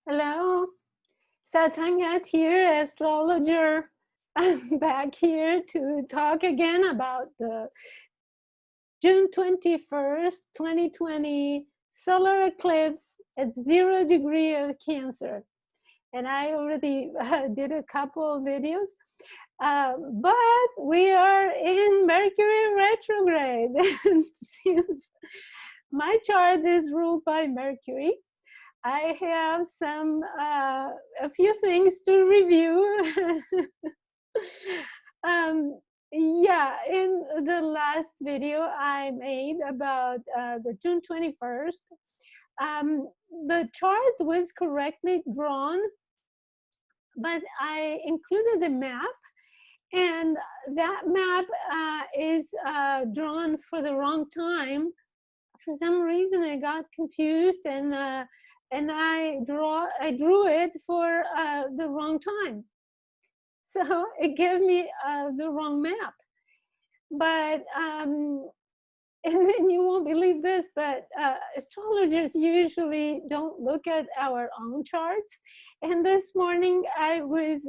Hello, Satangat here, astrologer. I'm back here to talk again about the June 21st, 2020 solar eclipse at 0 degree of Cancer. And I already did a couple of videos, but we are in Mercury retrograde. And since my chart is ruled by Mercury, I have a few things to review. Yeah, in the last video I made about the June 21st, the chart was correctly drawn, but I included the map, and that map is drawn for the wrong time. For some reason I got confused, and I drew it for the wrong time, so it gave me the wrong map. But and then you won't believe this, but astrologers usually don't look at our own charts. And this morning I was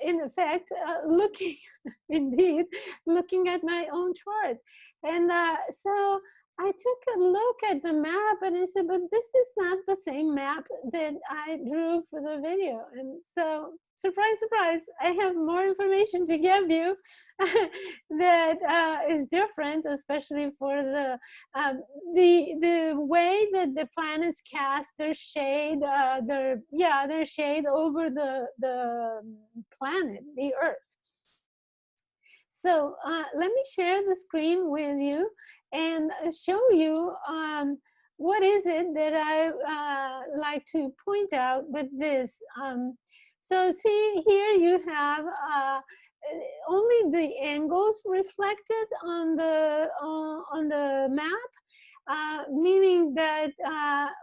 in effect looking indeed looking at my own chart, and so I took a look at the map and I said, but this is not the same map that I drew for the video. And so, surprise, surprise, I have more information to give you that is different, especially for the way that the planets cast their shade, their shade over the planet, the Earth. So let me share the screen with you and show you what is it that I like to point out with this. So see, here you have only the angles reflected on the map, meaning that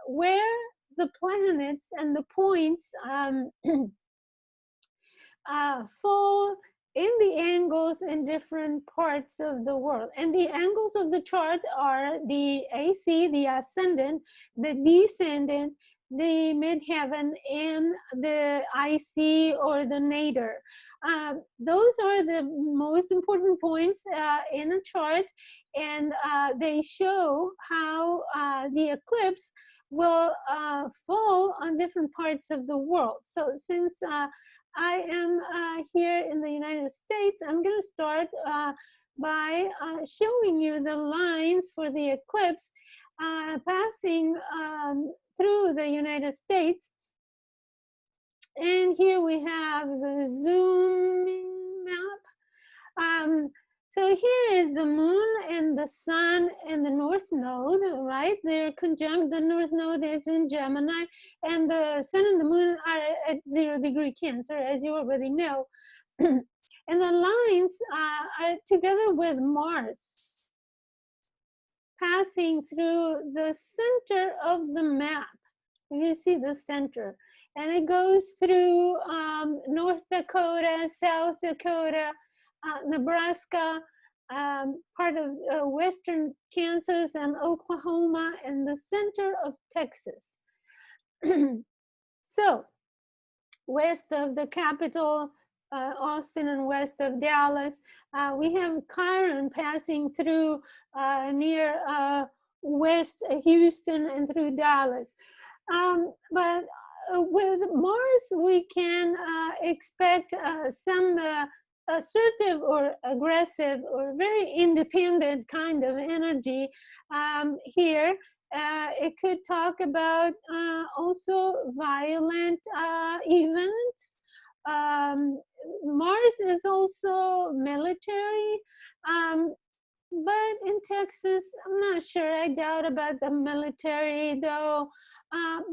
where the planets and the points fall in the angles in different parts of the world. And the angles of the chart are the AC, the ascendant, the descendant, the midheaven, and the IC or the nadir. Those are the most important points in a chart, and they show how the eclipse will fall on different parts of the world. So since I am here in the United States, I'm going to start by showing you the lines for the eclipse passing through the United States. And here we have the zooming map. So here is the moon and the sun and the north node, right? They're conjunct. The north node is in Gemini, and the sun and the moon are at 0 degree Cancer, as you already know. And the lines are together with Mars passing through the center of the map. You see the center, and it goes through North Dakota, South Dakota, Nebraska, part of western Kansas and Oklahoma, and the center of Texas. So west of the capital, Austin, and west of Dallas, we have Chiron passing through near west Houston and through Dallas. But with Mars, we can expect some assertive or aggressive or very independent kind of energy here. It could talk about also violent events. Mars is also military, but in Texas, I'm not sure. I doubt about the military, though.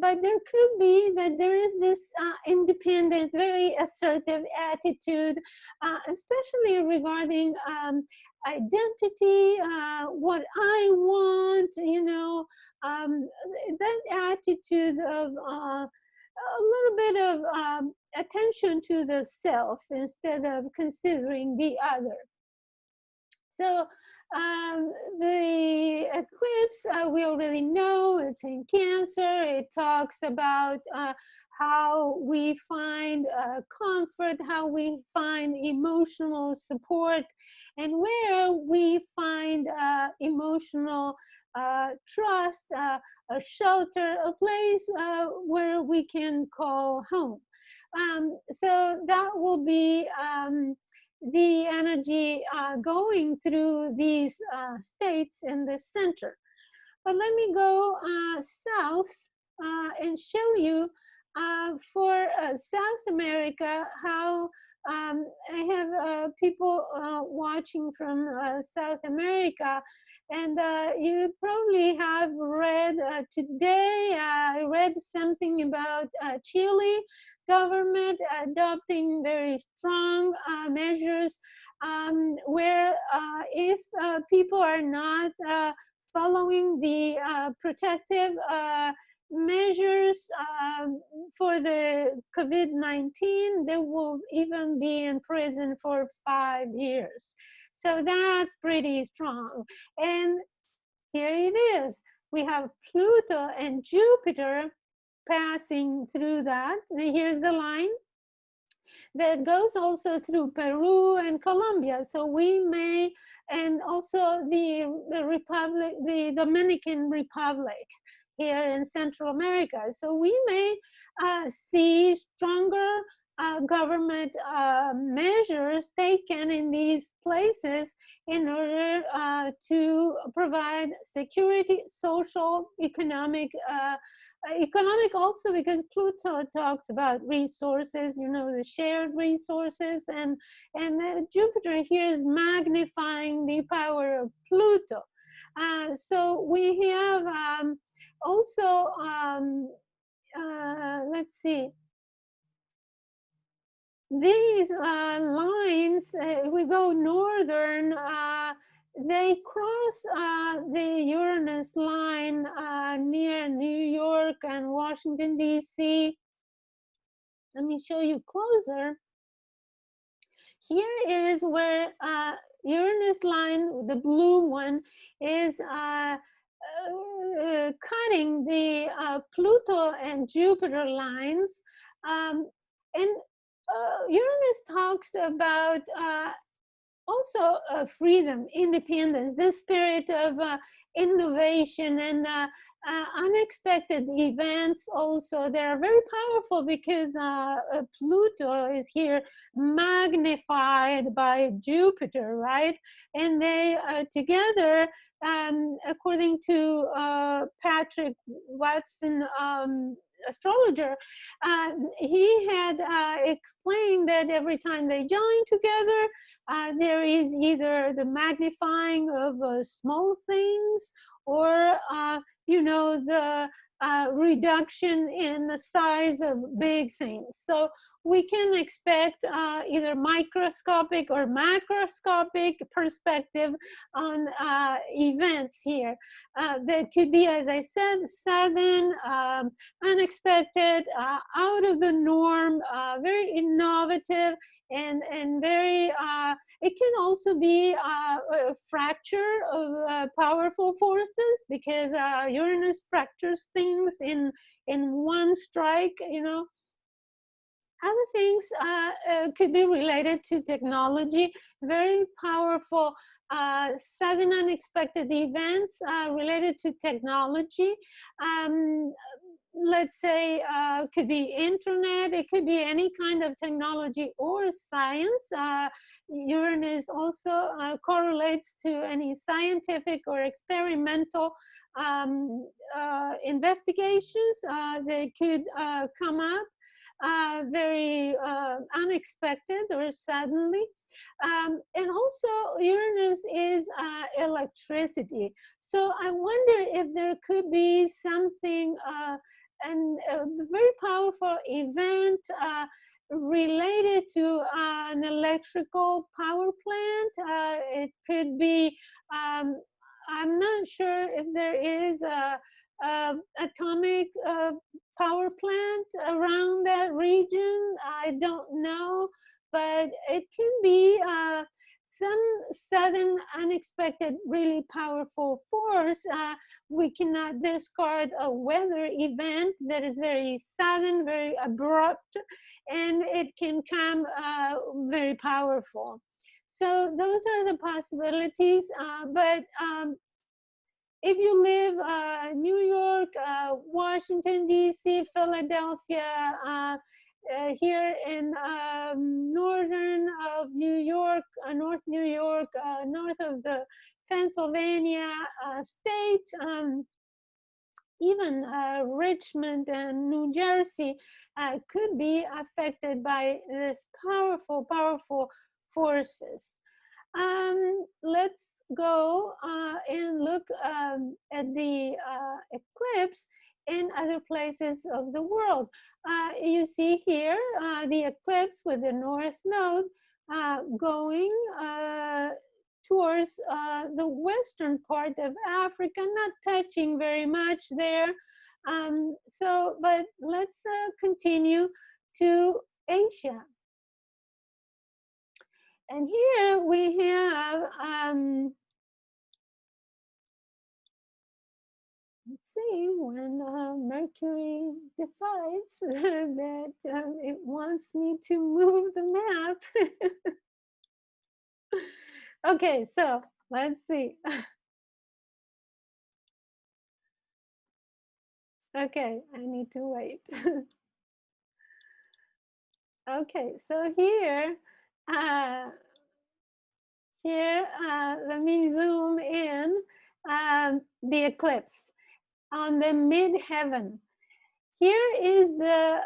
But there could be that there is this independent, very assertive attitude, especially regarding identity, what I want, you know, that attitude of a little bit of attention to the self instead of considering the other. So the eclipse, we already know it's in Cancer. It talks about how we find comfort, how we find emotional support, and where we find emotional trust, a shelter, a place where we can call home. So that will be the energy going through these states in the center. But let me go south and show you for South America how I have people watching from South America, and you probably have read today. I read something about Chile government adopting very strong measures where if people are not following the protective measures for the COVID-19, they will even be in prison for 5 years. So that's pretty strong. And here it is. We have Pluto and Jupiter passing through that. And here's the line that goes also through Peru and Colombia. So we may, and also the Republic, the Dominican Republic here in Central America. So we may see stronger government measures taken in these places in order to provide security, social, economic also because Pluto talks about resources, you know, the shared resources, and Jupiter here is magnifying the power of Pluto. So we have also, let's see, these lines, we go northern, they cross the Uranus line near New York and Washington, D.C. Let me show you closer. Here is where Uranus line, the blue one, is cutting the Pluto and Jupiter lines. And Uranus talks about also freedom, independence, this spirit of innovation and unexpected events. Also, they're very powerful because Pluto is here magnified by Jupiter, right? And they together, according to Patrick Watson, astrologer, he had explained that every time they join together, there is either the magnifying of small things or, you know, the reduction in the size of big things. So we can expect either microscopic or macroscopic perspective on events here. That could be, as I said, sudden, unexpected, out of the norm, very innovative, and very, it can also be a fracture of powerful forces, because Uranus fractures things in one strike, you know. Other things could be related to technology, very powerful sudden unexpected events related to technology. Let's say could be internet, it could be any kind of technology or science. Uranus also correlates to any scientific or experimental investigations that could come up very unexpected or suddenly. And also Uranus is electricity. So I wonder if there could be something, and a very powerful event related to an electrical power plant. It could be, I'm not sure if there is a atomic power plant around that region. I don't know, but it can be some sudden, unexpected, really powerful force. We cannot discard a weather event that is very sudden, very abrupt, and it can come very powerful. So those are the possibilities, but if you live New York, Washington, D.C., Philadelphia, here in northern of New York, North New York, north of the Pennsylvania state, even Richmond and New Jersey could be affected by this powerful forces. Let's go and look at the eclipse in other places of the world. You see here the eclipse with the north node going towards the western part of Africa, not touching very much there. But let's continue to Asia. And here we have, let's see, when Mercury decides that it wants me to move the map. Okay, so let's see. Okay, I need to wait. Okay, so here, let me zoom in the eclipse on the midheaven. Here is the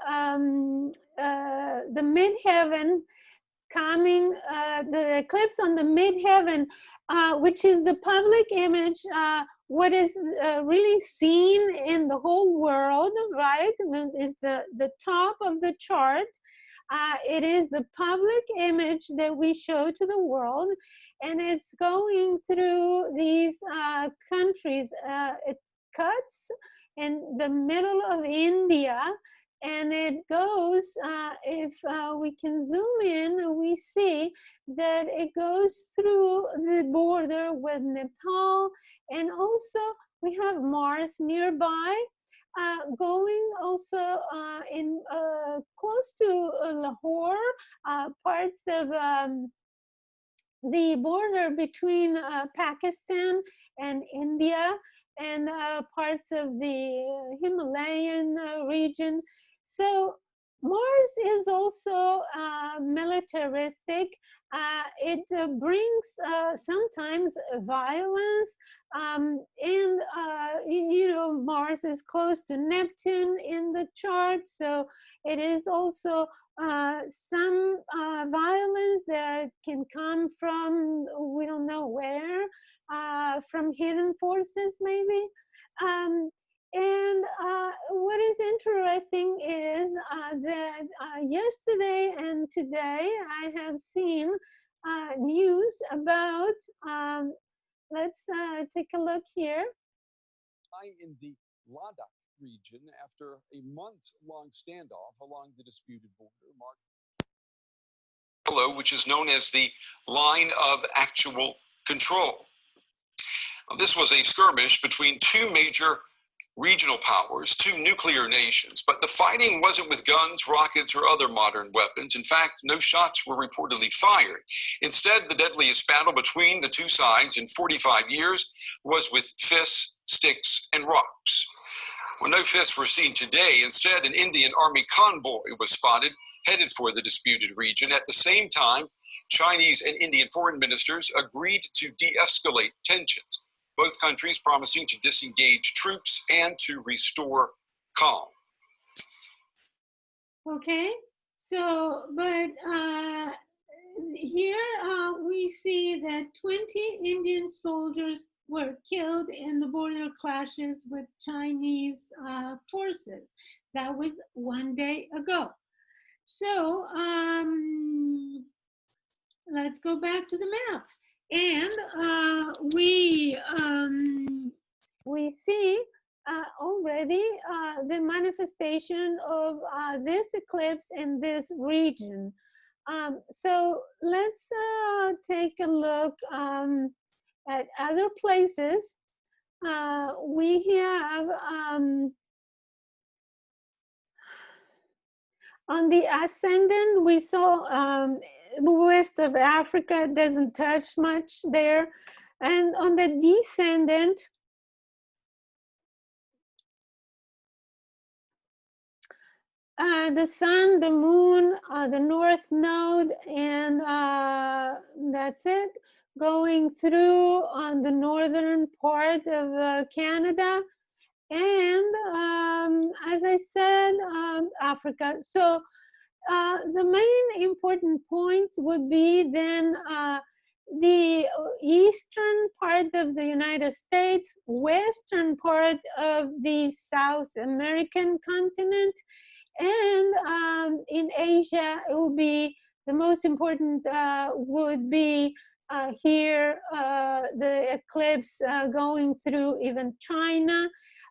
midheaven coming, the eclipse on the midheaven, which is the public image, what is really seen in the whole world, right? Is the top of the chart. It is the public image that we show to the world, and it's going through these countries. It cuts in the middle of India, and it goes, if we can zoom in, we see that it goes through the border with Nepal, and also we have Mars nearby, going also in close to Lahore, parts of the border between Pakistan and India, and parts of the Himalayan region. So Mars is also militaristic. It brings sometimes violence, and you know, Mars is close to Neptune in the chart, so it is also some violence that can come from, we don't know where, from hidden forces maybe. And what is interesting is that yesterday and today I have seen news about, let's take a look here. In the Ladakh region, after a month-long standoff along the disputed border, which is known as the line of actual control. This was a skirmish between two major regional powers, two nuclear nations, but the fighting wasn't with guns, rockets, or other modern weapons. In fact, no shots were reportedly fired. Instead, the deadliest battle between the two sides in 45 years was with fists, sticks, and rocks. Well, no fists were seen today. Instead, an Indian army convoy was spotted, headed for the disputed region. At the same time, Chinese and Indian foreign ministers agreed to de-escalate tensions, both countries promising to disengage troops and to restore calm. Okay, so, but here we see that 20 Indian soldiers were killed in the border clashes with Chinese forces. That was one day ago. So let's go back to the map. And we see already the manifestation of this eclipse in this region. So let's take a look at other places. We have on the ascendant, we saw west of Africa, it doesn't touch much there. And on the descendant, the sun, the moon, the north node, and that's it. Going through on the northern part of Canada, and as I said, Africa. So the main important points would be then the eastern part of the United States, western part of the South American continent, and in Asia, it will be the most important would be here the eclipse going through even China.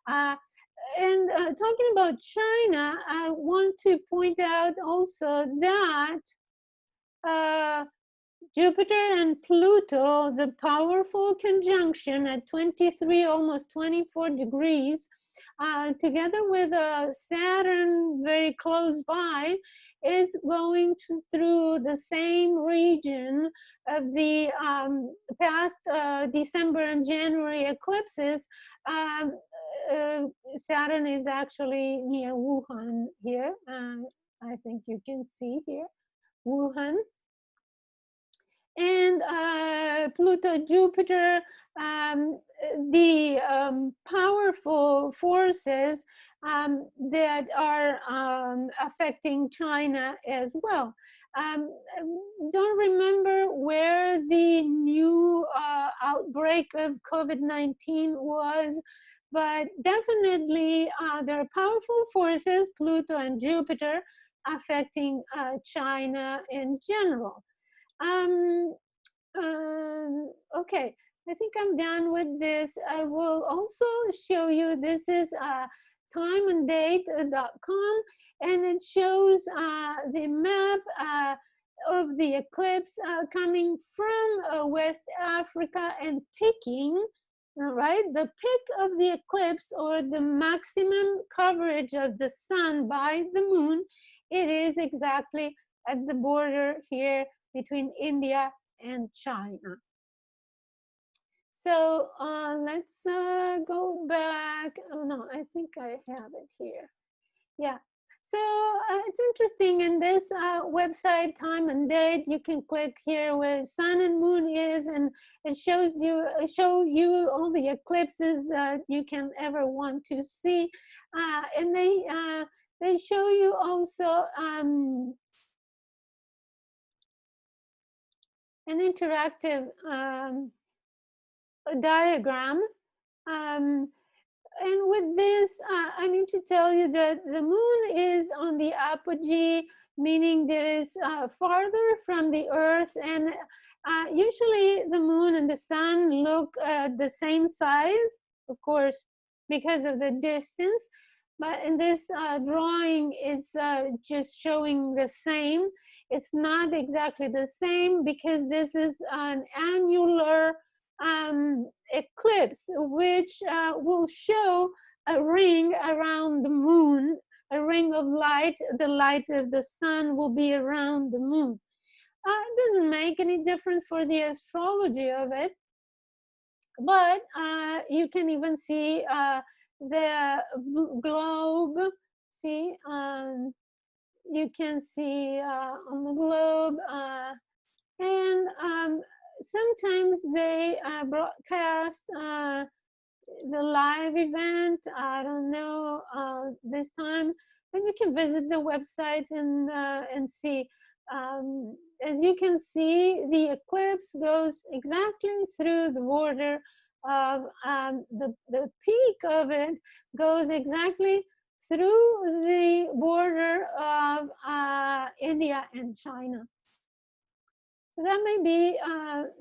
And talking about China, I want to point out also that Jupiter and Pluto, the powerful conjunction at 23, almost 24 degrees, together with Saturn very close by, is going through the same region of the past December and January eclipses. Saturn is actually near Wuhan here. I think you can see here, Wuhan. And Pluto, Jupiter, the powerful forces that are affecting China as well. Don't remember where the new outbreak of COVID-19 was, but definitely there are powerful forces, Pluto and Jupiter, affecting China in general. Okay, I think I'm done with this. I will also show you, this is timeanddate.com, and it shows the map of the eclipse coming from West Africa and picking, all right, the peak of the eclipse, or the maximum coverage of the sun by the moon. It is exactly at the border here between India and China. So let's go back. Oh no, I think I have it here. Yeah. So it's interesting, in this website, time and date, you can click here where sun and moon is, and it shows you all the eclipses that you can ever want to see, and they show you also an interactive diagram. And with this, I need to tell you that the moon is on the apogee, meaning that it is farther from the Earth. And usually the moon and the sun look the same size, of course, because of the distance. But in this drawing, it's just showing the same. It's not exactly the same because this is an annular eclipse, which will show a ring around the moon, a ring of light. The light of the sun will be around the moon. It doesn't make any difference for the astrology of it, but you can even see the globe. See, you can see on the globe, and sometimes they broadcast the live event. I don't know this time, but you can visit the website and see. As you can see, the eclipse goes exactly through the border of the peak of it goes exactly through the border of India and China. So that may be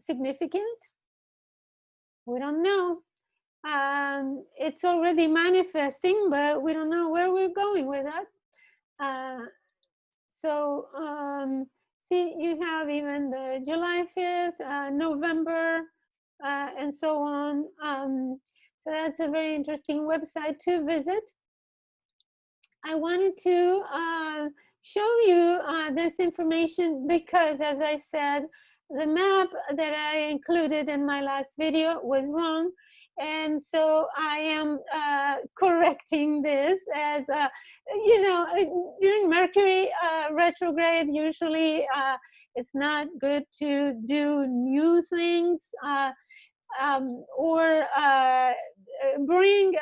significant. We don't know. It's already manifesting, but we don't know where we're going with that. So See, you have even the July 5th, November, and so on. So that's a very interesting website to visit. I wanted to show you this information because, as I said, the map that I included in my last video was wrong. And so I am correcting this as, you know, during Mercury retrograde, usually it's not good to do new things. Or bring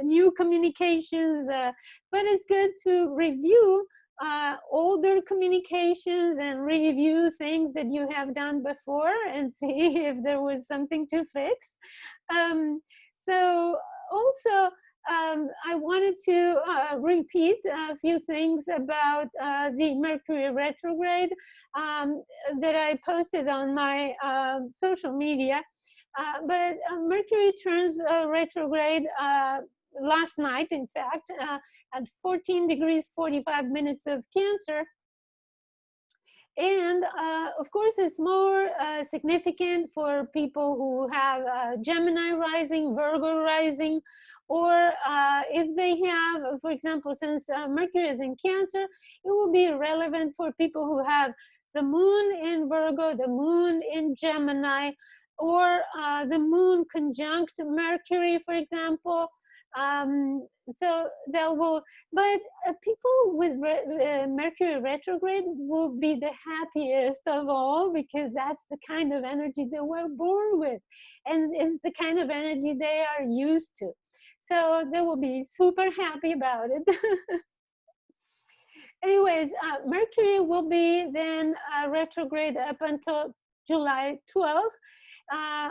new communications, but it's good to review older communications and review things that you have done before and see if there was something to fix. So also, I wanted to repeat a few things about the Mercury retrograde that I posted on my social media. But Mercury turns retrograde last night, in fact, at 14 degrees 45 minutes of Cancer. And of course, it's more significant for people who have Gemini rising, Virgo rising, or if they have, for example, since Mercury is in Cancer, it will be relevant for people who have the moon in Virgo, the moon in Gemini, or the moon conjunct Mercury, for example. So that will, but people with Mercury retrograde will be the happiest of all because that's the kind of energy they were born with, and it's the kind of energy they are used to. So they will be super happy about it. Anyways, Mercury will be then retrograde up until July 12th,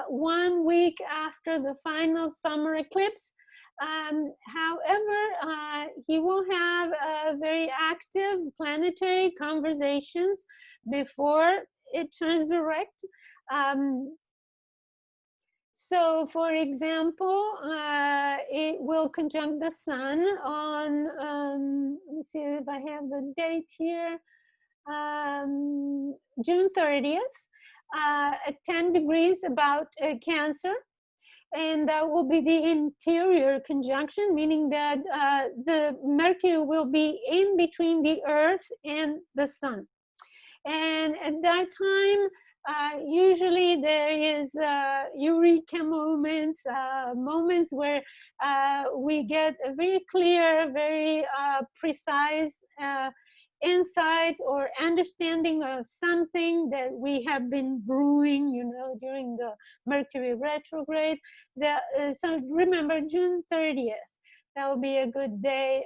1 week after the final summer eclipse. However, he will have very active planetary conversations before it turns direct. So, for example, it will conjunct the sun on, let me see if I have the date here, June 30th, at 10 degrees about Cancer. And that will be the interior conjunction, meaning that the Mercury will be in between the Earth and the sun. And at that time, usually there is eureka moments, moments where we get a very clear, very precise insight or understanding of something that we have been brewing, you know, during the Mercury retrograde. So remember, June 30th, that will be a good day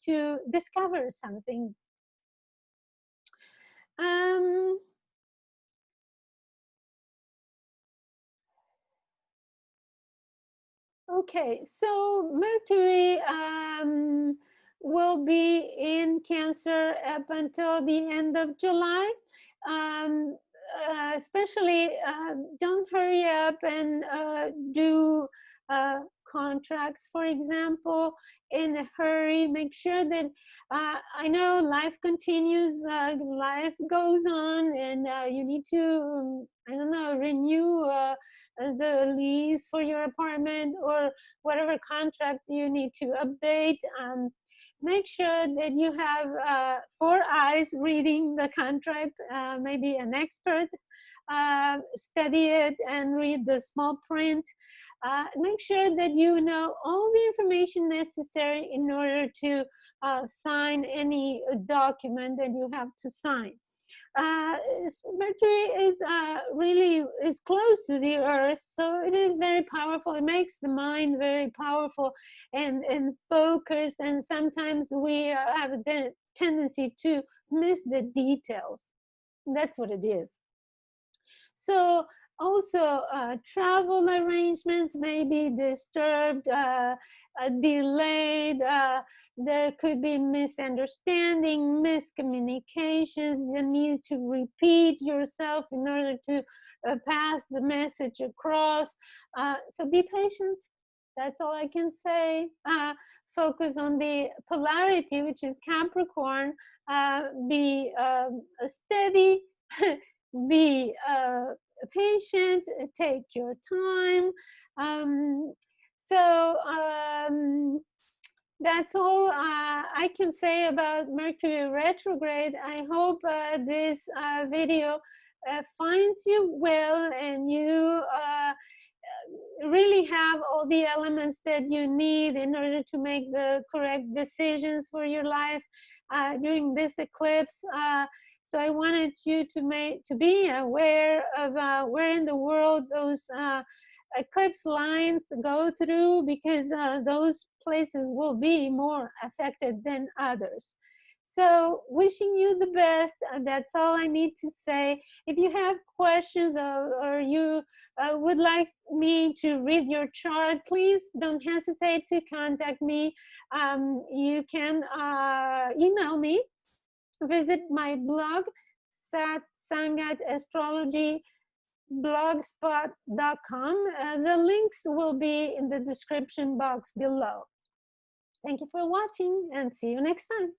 to discover something. Okay, so Mercury will be in Cancer up until the end of July. Especially, don't hurry up and do contracts, for example, in a hurry. Make sure that I know life continues, life goes on, and you need to, I don't know, renew the lease for your apartment or whatever contract you need to update. Make sure that you have 4 eyes reading the contract, maybe an expert. Study it and read the small print. Make sure that you know all the information necessary in order to sign any document that you have to sign. Mercury is really is close to the Earth, so it is very powerful. It makes the mind very powerful and focused, and sometimes we have a tendency to miss the details. That's what it is. So also travel arrangements may be disturbed, delayed. There could be misunderstanding, miscommunications. You need to repeat yourself in order to pass the message across. So be patient. That's all I can say. focus on the polarity, which is Capricorn. Be steady, be patient, take your time. That's all I can say about Mercury retrograde. I hope this video finds you well, and you really have all the elements that you need in order to make the correct decisions for your life during this eclipse. So I wanted you to be aware of where in the world those eclipse lines go through, because those places will be more affected than others. So wishing you the best. That's all I need to say. If you have questions, or you would like me to read your chart, please don't hesitate to contact me. You can email me, visit my blog, satsangatastrology.blogspot.com. The links will be in the description box below. Thank you for watching, and see you next time.